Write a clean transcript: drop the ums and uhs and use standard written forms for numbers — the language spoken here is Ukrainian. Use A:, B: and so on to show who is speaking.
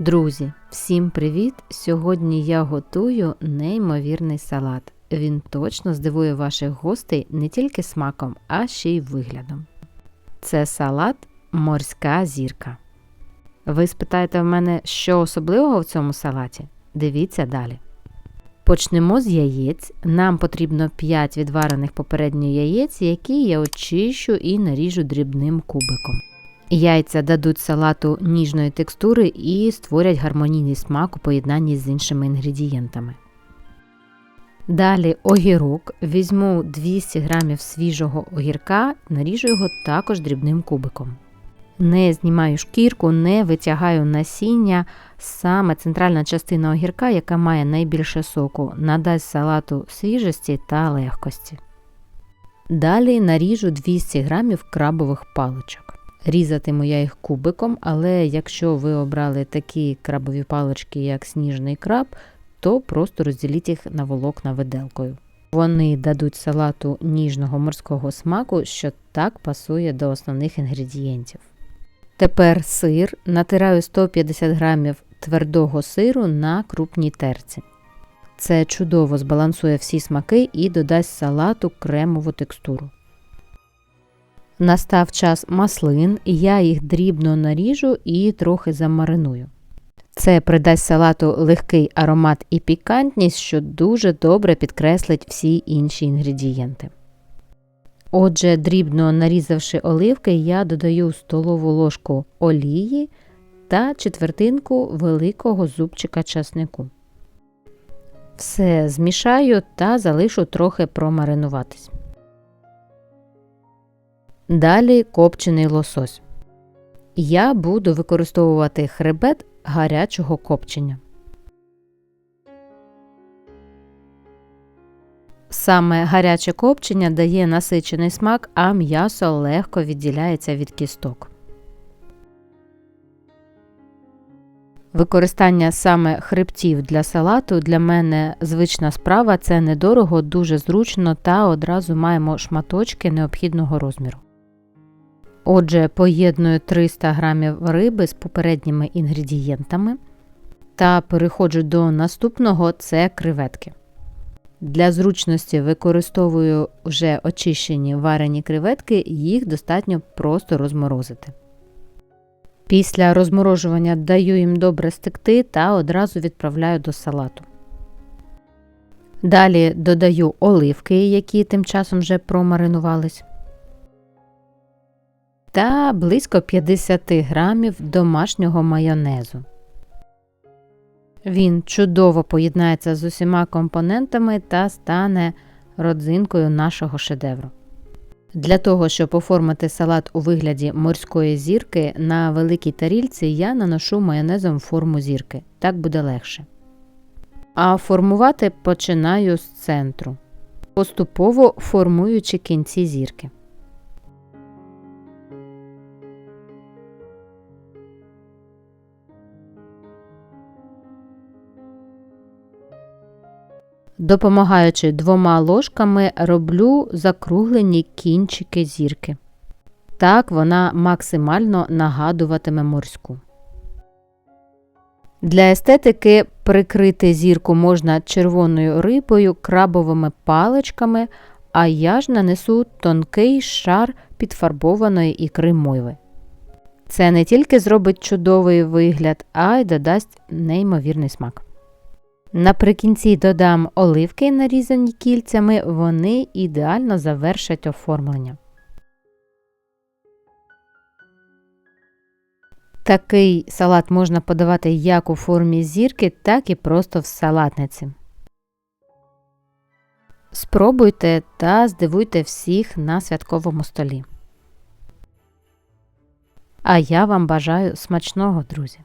A: Друзі, всім привіт! Сьогодні я готую неймовірний салат. Він точно здивує ваших гостей не тільки смаком, а ще й виглядом. Це салат «Морська зірка». Ви спитаєте в мене, що особливого в цьому салаті? Дивіться далі. Почнемо з яєць. Нам потрібно 5 відварених попередньо яєць, які я очищу і наріжу дрібним кубиком. Яйця дадуть салату ніжної текстури і створять гармонійний смак у поєднанні з іншими інгредієнтами. Далі огірок. Візьму 200 г свіжого огірка, наріжу його також дрібним кубиком. Не знімаю шкірку, не витягаю насіння. Саме центральна частина огірка, яка має найбільше соку, надасть салату свіжості та легкості. Далі наріжу 200 г крабових паличок. Різатиму я їх кубиком, але якщо ви обрали такі крабові палички, як сніжний краб, то просто розділіть їх на волокна виделкою. Вони дадуть салату ніжного морського смаку, що так пасує до основних інгредієнтів. Тепер сир. Натираю 150 г твердого сиру на крупній терці. Це чудово збалансує всі смаки і додасть салату кремову текстуру. Настав час маслин, я їх дрібно наріжу і трохи замариную. Це придасть салату легкий аромат і пікантність, що дуже добре підкреслить всі інші інгредієнти. Отже, дрібно нарізавши оливки, я додаю столову ложку олії та четвертинку великого зубчика часнику. Все змішаю та залишу трохи промаринуватись. Далі копчений лосось. Я буду використовувати хребет гарячого копчення. Саме гаряче копчення дає насичений смак, а м'ясо легко відділяється від кісток. Використання саме хребтів для салату для мене звична справа, це недорого, дуже зручно та одразу маємо шматочки необхідного розміру. Отже, поєдную 300 г риби з попередніми інгредієнтами та переходжу до наступного – це креветки. Для зручності використовую вже очищені варені креветки, їх достатньо просто розморозити. Після розморожування даю їм добре стекти та одразу відправляю до салату. Далі додаю оливки, які тим часом вже промаринувались. Та близько 50 г домашнього майонезу. Він чудово поєднається з усіма компонентами та стане родзинкою нашого шедевру. Для того, щоб оформити салат у вигляді морської зірки, на великій тарільці я наношу майонезом форму зірки. Так буде легше. А формувати починаю з центру, поступово формуючи кінці зірки. Допомагаючи 2 ложками, роблю закруглені кінчики зірки. Так вона максимально нагадуватиме морську. Для естетики прикрити зірку можна червоною рибою, крабовими паличками, а я ж нанесу тонкий шар підфарбованої ікри мойви. Це не тільки зробить чудовий вигляд, а й додасть неймовірний смак. Наприкінці додам оливки, нарізані кільцями, вони ідеально завершать оформлення. Такий салат можна подавати як у формі зірки, так і просто в салатниці. Спробуйте та здивуйте всіх на святковому столі. А я вам бажаю смачного, друзі!